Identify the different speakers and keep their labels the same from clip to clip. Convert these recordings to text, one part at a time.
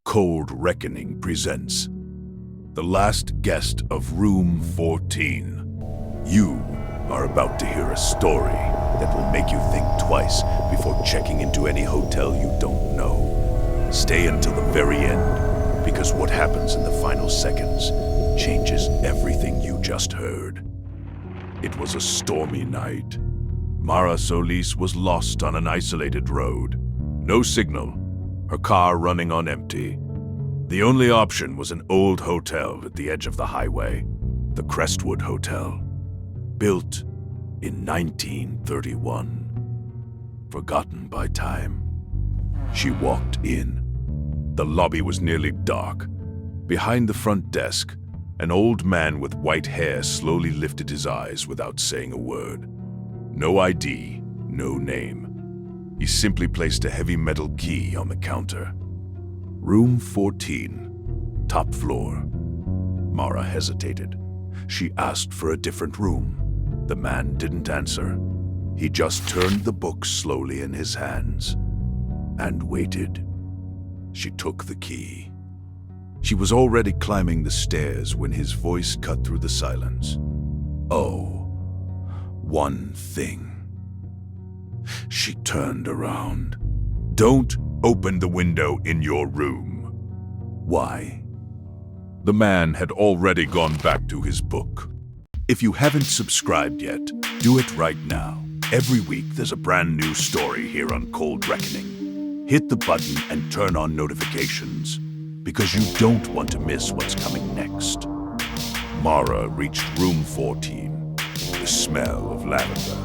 Speaker 1: Cold Reckoning presents The Last Guest of Room 14. You are about to hear a story that will make you think twice before checking into any hotel you don't know. Stay until the very end, because what happens in the final seconds changes everything you just heard. It was a stormy night. Solis was lost on an isolated road. No signal, her car running on empty. The only option was an old hotel at the edge of the highway, the Crestwood Hotel, built in 1931. Forgotten by time. She walked in. The lobby was nearly dark. Behind the front desk, an old man with white hair slowly lifted his eyes without saying a word. No ID, no name. He simply placed a heavy metal key on the counter. Room 14, top floor. Mara hesitated. She asked for a different room. The man didn't answer. He just turned the book slowly in his hands and waited. She took the key. She was already climbing the stairs when his voice cut through the silence. Oh, one thing. She turned around. Don't open the window in your room. Why? The man had already gone back to his book. If you haven't subscribed yet, do it right now. Every week there's a brand new story here on Cold Reckoning. Hit the button and turn on notifications, because you don't want to miss what's coming next. Mara reached room 14. The smell of lavender,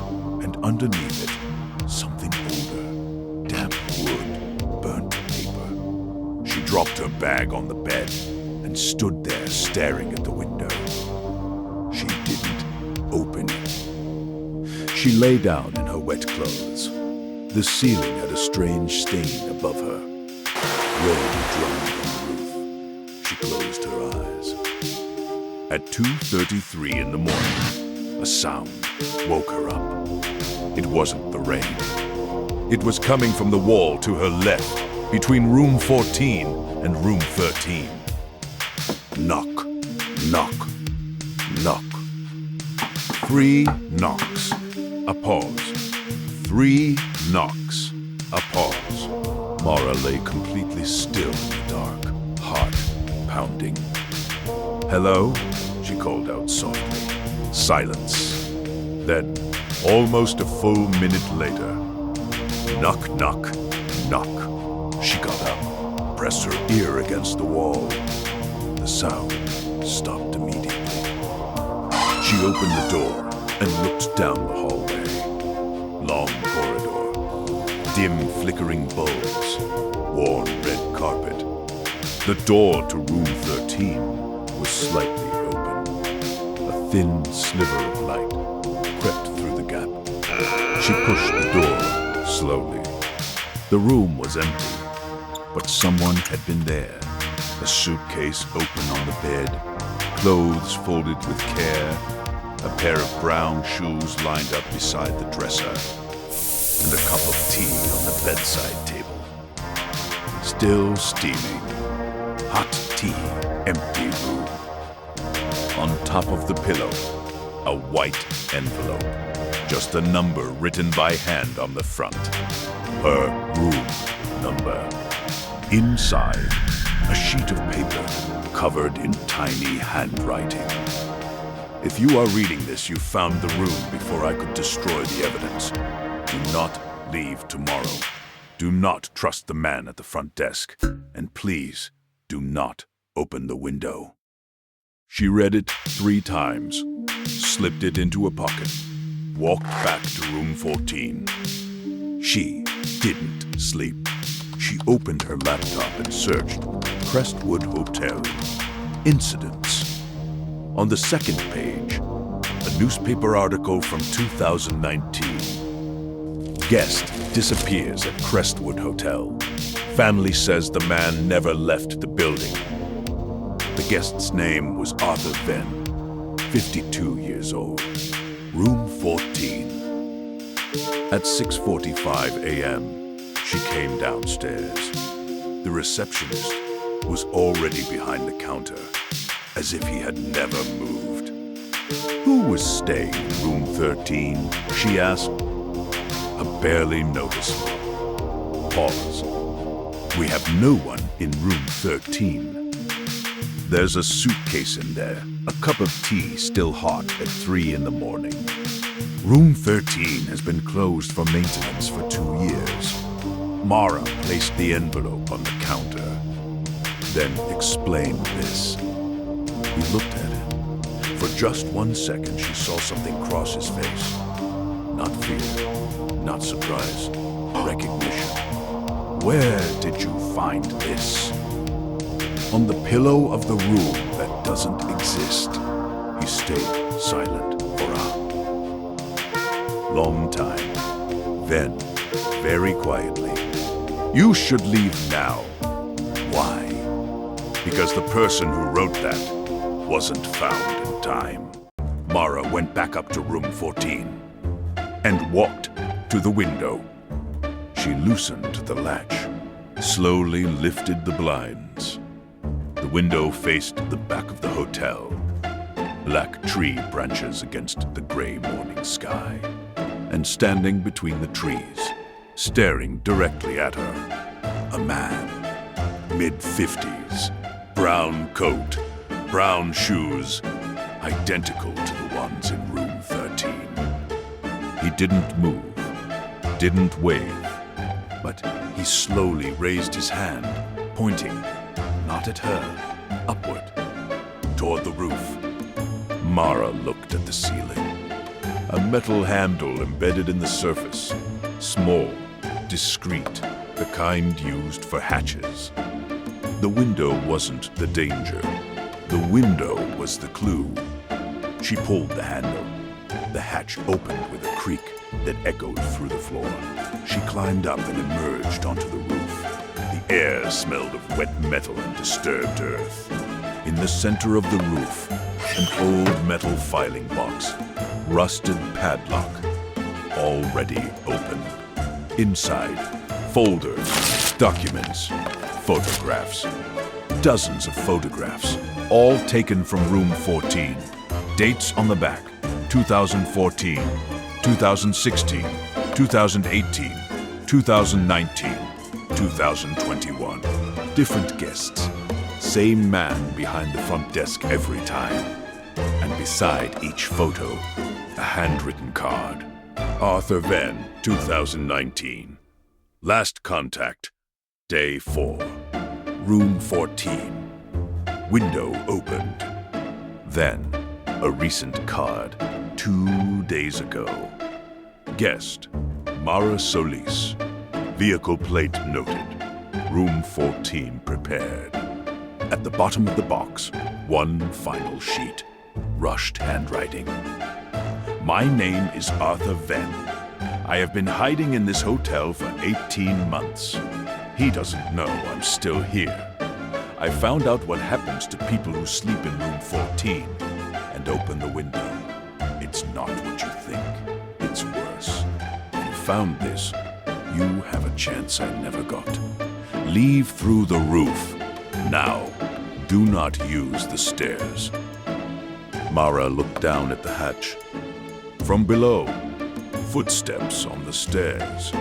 Speaker 1: and underneath it, something older, damp wood, burnt paper. She dropped her bag on the bed and stood there staring at the window. She didn't open it. She lay down in her wet clothes. The ceiling had a strange stain above her. Rain drummed on the roof. She closed her eyes. At 2:33 in the morning, a sound woke her up. It wasn't the rain. It was coming from the wall to her left, between room 14 and room 13. Knock, knock, knock. 3 knocks, a pause. 3 knocks, a pause. Mara lay completely still in the dark, heart pounding. Hello? She called out softly. Silence. Then, almost a full minute later, knock, knock, knock. She got up, pressed her ear against the wall. The sound stopped immediately. She opened the door and looked down the hallway. Long corridor, dim flickering bulbs, worn red carpet. The door to room 13 was slightly open. A thin sliver of light crept through the gap. She pushed the door slowly. The room was empty, but someone had been there. A suitcase open on the bed, clothes folded with care, a pair of brown shoes lined up beside the dresser, and a cup of tea on the bedside table. Still steaming. Hot tea, empty room. On top of the pillow, a white envelope. Just a number written by hand on the front. Her room number. Inside, a sheet of paper covered in tiny handwriting. If you are reading this, you found the room before I could destroy the evidence. Do not leave tomorrow. Do not trust the man at the front desk. And please, do not open the window. She read it 3 times, slipped it into a pocket, walked back to room 14. She didn't sleep. She opened her laptop and searched Crestwood Hotel. Incidents. On the second page, a newspaper article from 2019. Guest disappears at Crestwood Hotel. Family says the man never left the building. The guest's name was Arthur Venn, 52 years old. Room 14. At 6:45 a.m., she came downstairs. The receptionist, was already behind the counter, as if he had never moved. "Who was staying in room 13?" she asked. A barely noticeable pause. "We have no one in room 13. There's a suitcase in there, a cup of tea still hot at 3 in the morning. Room 13 has been closed for maintenance for 2 years." Mara placed the envelope on the counter, then explained this. He looked at it. For just 1 second, she saw something cross his face. Not fear, not surprise, recognition. "Where did you find this?" "On the pillow of the room that doesn't exist." He stayed silent for a long time. Then, very quietly, "You should leave now." "Why?" "Because the person who wrote that wasn't found in time." Mara went back up to room 14 and walked to the window. She loosened the latch, slowly lifted the blinds. The window faced the back of the hotel, black tree branches against the gray morning sky. And standing between the trees, staring directly at her, a man, mid-50s, brown coat, brown shoes, identical to the ones in room 13. He didn't move, didn't wave, but he slowly raised his hand, pointing, not at her, upward, toward the roof. Mara looked at the ceiling. A metal handle embedded in the surface, small, discreet, the kind used for hatches. The window wasn't the danger. The window was the clue. She pulled the handle. The hatch opened with a creak that echoed through the floor. She climbed up and emerged onto the roof. The air smelled of wet metal and disturbed earth. In the center of the roof, an old metal filing box, rusted padlock, already open. Inside, folders, documents, photographs. Dozens of photographs, all taken from room 14. Dates on the back: 2014, 2016, 2018, 2019, 2021. Different guests. Same man behind the front desk every time. And beside each photo, a handwritten card. Arthur Venn, 2019. Last contact, day 4. Room 14. Window opened. Then, a recent card, 2 days ago. Guest, Mara Solis. Vehicle plate noted. Room 14 prepared. At the bottom of the box, one final sheet. Rushed handwriting. My name is Arthur Venn. I have been hiding in this hotel for 18 months. He doesn't know I'm still here. I found out what happens to people who sleep in room 14 and open the window. It's not what you think. It's worse. If you found this, you have a chance I never got. Leave through the roof. Now, do not use the stairs. Mara looked down at the hatch. From below, footsteps on the stairs.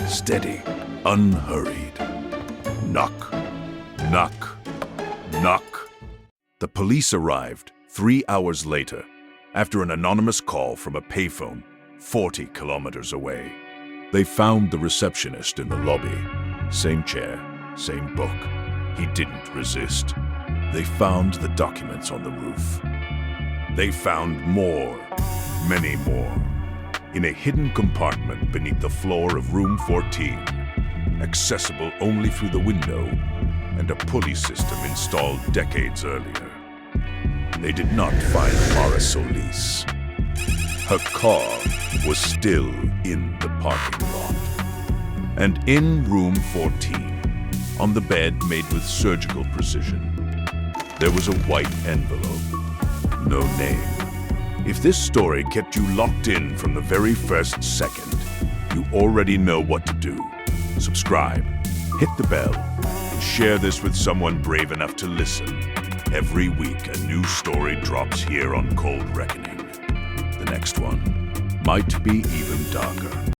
Speaker 1: Steady, unhurried. Knock, knock, knock. The police arrived 3 hours later, after an anonymous call from a payphone 40 kilometers away. They found the receptionist in the lobby. Same chair, same book. He didn't resist. They found the documents on the roof. They found more, many more, in a hidden compartment beneath the floor of room 14, accessible only through the window and a pulley system installed decades earlier. They did not find Mara Solis. Her car was still in the parking lot. And in room 14, on the bed made with surgical precision, there was a white envelope. No name. If this story kept you locked in from the very first second, you already know what to do. Subscribe, hit the bell, and share this with someone brave enough to listen. Every week, a new story drops here on Cold Reckoning. The next one might be even darker.